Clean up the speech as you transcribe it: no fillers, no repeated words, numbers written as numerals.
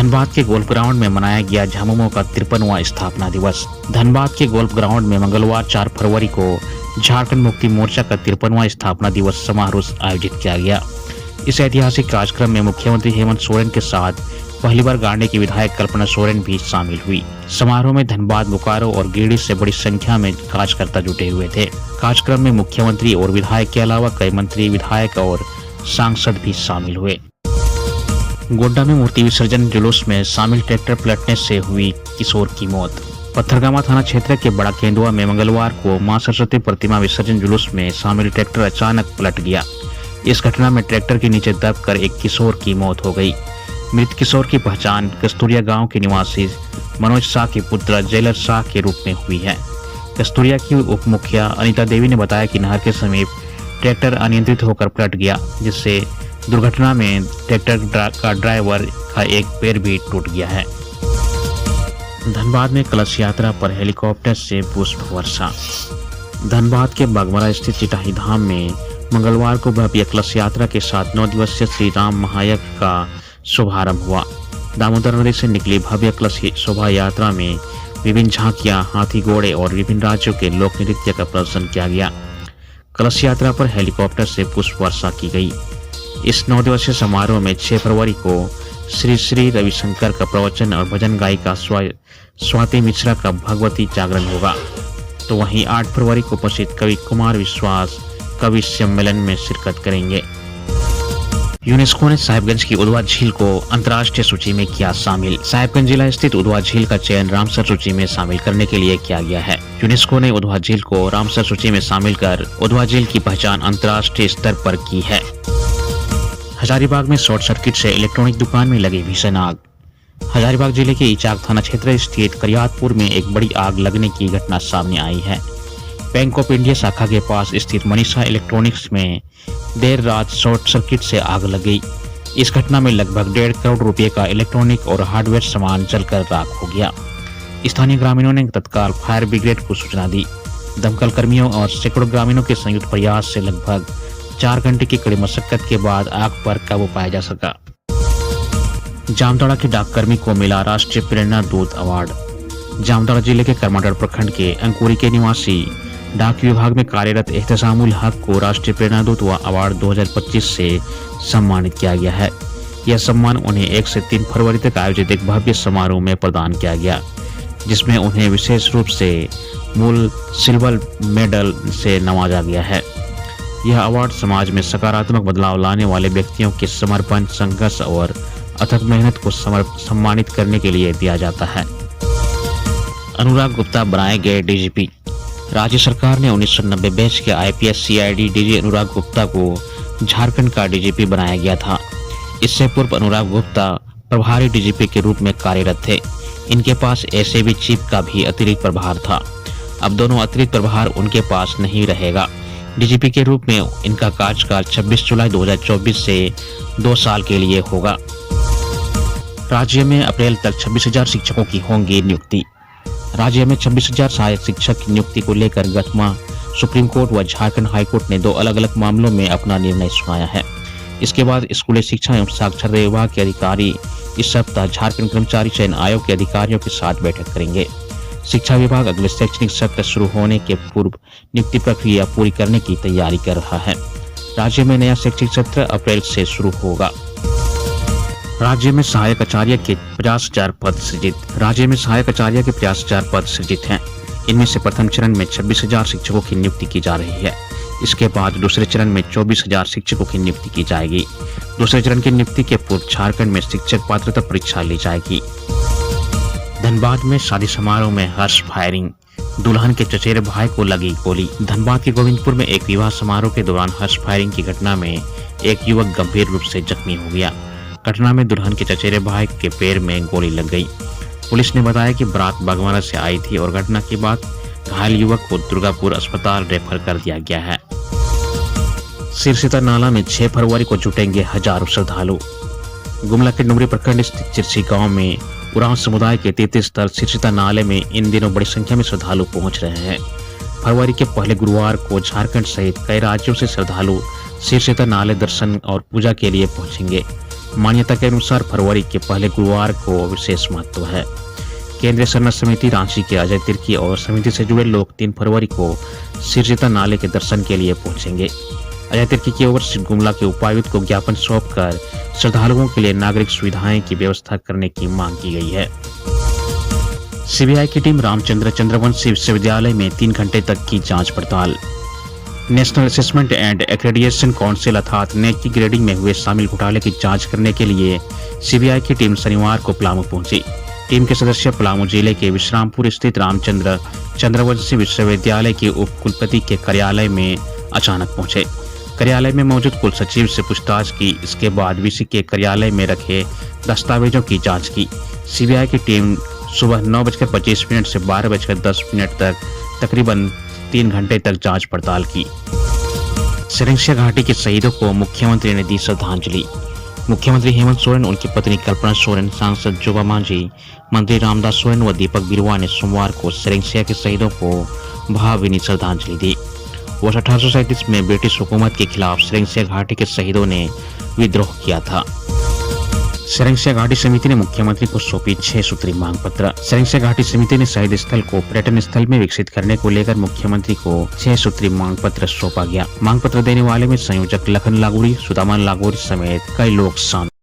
धनबाद के golf ground में मनाया गया झामुमो का 53वां स्थापना दिवस। धनबाद के गोल्फ ग्राउंड में मंगलवार 4 फरवरी को झारखंड मुक्ति मोर्चा का 53वां स्थापना दिवस समारोह आयोजित किया गया। इस ऐतिहासिक कार्यक्रम में मुख्यमंत्री हेमंत सोरेन के साथ पहली बार गांडे की विधायक कल्पना सोरेन भी शामिल हुई। समारोह में धनबाद, बोकारो और गिरिडीह से बड़ी संख्या में कार्यकर्ता जुटे हुए थे। कार्यक्रम में मुख्यमंत्री और विधायक के अलावा कई मंत्री, विधायक और सांसद भी शामिल हुए। गोड्डा में मूर्ति विसर्जन जुलूस में शामिल ट्रैक्टर पलटने से हुई किशोर की मौत। पत्थरगामा थाना क्षेत्र के बड़ा केंदुआ में मंगलवार को मां सरस्वती प्रतिमा विसर्जन जुलूस में शामिल ट्रैक्टर अचानक पलट गया। इस घटना में ट्रैक्टर के नीचे दबकर एक किशोर की मौत हो गई। मृत किशोर की पहचान कस्तूरिया गांव के निवासी मनोज शाह के पुत्र जेलर शाह के रूप में हुई है। कस्तूरिया की उप मुखिया अनिता देवी ने बताया कि नहर के समीप ट्रैक्टर अनियंत्रित होकर पलट गया, जिससे दुर्घटना में ट्रैक्टर का ड्राइवर का एक पैर भी टूट गया है। धनबाद में कलश यात्रा पर हेलीकॉप्टर से पुष्प वर्षा। धनबाद के बागमरा स्थित चिटाही धाम में मंगलवार को भव्य कलश यात्रा के साथ 9 दिवसीय श्री राम महायज्ञ का शुभारंभ हुआ। दामोदर नदी से निकली भव्य कलश शोभा यात्रा में विभिन्न झांकियां, हाथी, घोड़े और विभिन्न राज्यों के लोक नृत्य का प्रदर्शन किया गया। कलश यात्रा पर हेलीकॉप्टर से पुष्प वर्षा की गई। इस 9 दिवसीय समारोह में 6 फरवरी को श्री श्री रविशंकर का प्रवचन और भजन गायिका स्वाति मिश्रा का भगवती जागरण होगा। तो वहीं 8 फरवरी को प्रसिद्ध कवि कुमार विश्वास कवि सम्मेलन में शिरकत करेंगे। यूनेस्को ने साहिबगंज की उधवा झील को अंतर्राष्ट्रीय सूची में किया शामिल। साहिबगंज जिला स्थित उधवा झील का चयन रामसर सूची में शामिल करने के लिए किया गया है। यूनेस्को ने उधवा झील को रामसर सूची में शामिल कर उधवा झील की पहचान अंतर्राष्ट्रीय स्तर पर की है। हजारीबाग में शॉर्ट सर्किट से इलेक्ट्रॉनिक दुकान में लगी भीषण आग। हजारीबाग जिले के इचाक थाना क्षेत्र स्थित करियातपुर में एक बड़ी आग लगने की घटना सामने आई है। बैंक ऑफ इंडिया शाखा के पास स्थित मनीषा इलेक्ट्रॉनिक्स में देर रात शॉर्ट सर्किट से आग लग गई। इस घटना में लगभग 1.5 करोड़ रुपए का इलेक्ट्रॉनिक और हार्डवेयर सामान जलकर राख हो गया। स्थानीय ग्रामीणों ने तत्काल फायर ब्रिगेड को सूचना दी। दमकल कर्मियों और सैकड़ों ग्रामीणों के संयुक्त प्रयास से लगभग 4 घंटे की कड़ी मशक्कत के बाद आग पर काबू पाया जा सका। जामताड़ा के डाककर्मी को मिला राष्ट्रीय प्रेरणा दूत अवार्ड। जामताड़ा जिले के करमाटाड़ प्रखंड के अंकुरी के निवासी डाक विभाग में कार्यरत एहतसामुल हक को राष्ट्रीय प्रेरणा दूत अवार्ड 2025 से सम्मानित किया गया है। यह सम्मान उन्हें 1 से 3 फरवरी तक आयोजित एक भव्य समारोह में प्रदान किया गया, जिसमें उन्हें विशेष रूप से मूल सिल्वर मेडल से नवाजा गया है। यह अवार्ड समाज में सकारात्मक बदलाव लाने वाले व्यक्तियों के समर्पण, संघर्ष और अथक मेहनत को सम्मानित करने के लिए दिया जाता है। अनुराग गुप्ता बनाए गए डीजीपी। राज्य सरकार ने 1990 बैच के IPS CID DG Anurag Gupta को झारखंड का डीजीपी बनाया गया था। इससे पूर्व अनुराग गुप्ता प्रभारी डीजीपी के रूप में कार्यरत थे। इनके पास SAB चीफ का भी अतिरिक्त प्रभार था। अब दोनों अतिरिक्त प्रभार उनके पास नहीं रहेगा। डीजीपी के रूप में इनका कार्यकाल 26 जुलाई 2024 से 2 साल के लिए होगा। राज्य में अप्रैल तक 26,000 शिक्षकों की होंगी नियुक्ति। राज्य में 26,000 सहायक शिक्षक की नियुक्ति को लेकर गत माह सुप्रीम कोर्ट व झारखंड हाईकोर्ट ने 2 अलग-अलग मामलों में अपना निर्णय सुनाया है। इसके बाद स्कूली शिक्षा एवं साक्षरता विभाग के अधिकारी इस सप्ताह झारखंड कर्मचारी चयन आयोग के अधिकारियों के साथ बैठक करेंगे। शिक्षा विभाग अगले शैक्षणिक सत्र शुरू होने के पूर्व नियुक्ति प्रक्रिया पूरी करने की तैयारी कर रहा है। राज्य में नया शैक्षणिक सत्र अप्रैल से शुरू होगा। राज्य में सहायक आचार्य के 50,000 पद सृजित। राज्य में सहायक आचार्य के 50,000 पद सृजित हैं। इनमें से प्रथम चरण में 26,000 शिक्षकों की नियुक्ति की जा रही है। इसके बाद दूसरे चरण में 24,000 शिक्षकों की नियुक्ति की जाएगी। दूसरे चरण की नियुक्ति के पूर्व झारखंड में शिक्षक पात्रता परीक्षा ली जाएगी। धनबाद में शादी समारोह में हर्ष फायरिंग। दुल्हन के चचेरे भाई को लगी गोली। धनबाद के गोविंदपुर में एक विवाह समारोह के दौरान हर्ष फायरिंग की घटना में एक युवक गंभीर रूप से जख्मी हो गया। घटना में दुल्हन के चचेरे भाई के पैर में गोली लग गई। पुलिस ने बताया कि बारात बागमारा से आई थी और घटना के बाद घायल युवक को दुर्गापुर अस्पताल रेफर कर दिया गया है। सिरसिता नाला में 6 फरवरी को जुटेंगे हजारों श्रद्धालु। गुमला के डुमरी प्रखंड स्थित चिरसी गांव में उरांव समुदाय के तीर्थ स्थल सिरसिता नाले में इन दिनों बड़ी संख्या में श्रद्धालु पहुंच रहे हैं। फरवरी के पहले गुरुवार को झारखंड सहित कई राज्यों से श्रद्धालु सिरसिता नाले दर्शन और पूजा के लिए पहुंचेंगे। मान्यता के अनुसार फरवरी के पहले गुरुवार को विशेष महत्व है। केंद्रीय शरण समिति रांची के अजय तिर्की और समिति से जुड़े लोग 3 फरवरी को सिरजिता नाले के दर्शन के लिए पहुंचेंगे। अजय तिर्की की ओर से गुमला के उपायुक्त को ज्ञापन सौंपकर श्रद्धालुओं के लिए नागरिक सुविधाएं की व्यवस्था करने की मांग की गई है। सीबीआई की टीम रामचंद्र चंद्रवंशी विश्वविद्यालय में 3 घंटे तक की जांच पड़ताल। National assessment and accreditation council अर्थात नेक की ग्रेडिंग में हुए शामिल घोटाले की जांच करने के लिए सीबीआई की टीम शनिवार को पलामू पहुंची। टीम के सदस्य पलामू जिले के विश्रामपुर स्थित रामचंद्र चंद्रवंशी विश्वविद्यालय के उप कुलपति के कार्यालय में अचानक पहुंचे। कार्यालय में मौजूद कुल सचिव से पूछताछ की। इसके बाद वीसी के कार्यालय में रखे दस्तावेजों की जांच की। सीबीआई की टीम सुबह 9:25 से 12:10 तक तकरीबन 3 घंटे तक जांच पड़ताल की। सिरिंसिया घाटी के शहीदों को मुख्यमंत्री ने दी श्रद्धांजलि। मुख्यमंत्री हेमंत सोरेन, उनकी पत्नी कल्पना सोरेन, सांसद जोबा मांझी, मंत्री रामदास सोरेन व दीपक बिरुवा ने सोमवार को सिरिंसिया के शहीदों को भावभीनी श्रद्धांजलि दी। वर्ष 1837 में ब्रिटिश हुकूमत के खिलाफ सिरिंसिया घाटी के शहीदों ने विद्रोह किया था। सिरिंसिया घाटी समिति ने मुख्यमंत्री को सौंपी 6 सूत्री मांग पत्र। सिरिंसिया घाटी समिति ने शहीद स्थल को पर्यटन स्थल में विकसित करने को लेकर मुख्यमंत्री को 6 सूत्री मांग पत्र सौंपा गया। मांग पत्र देने वाले में संयोजक लखन लागोरी, सुदामन लागोरी समेत कई लोग शामिल।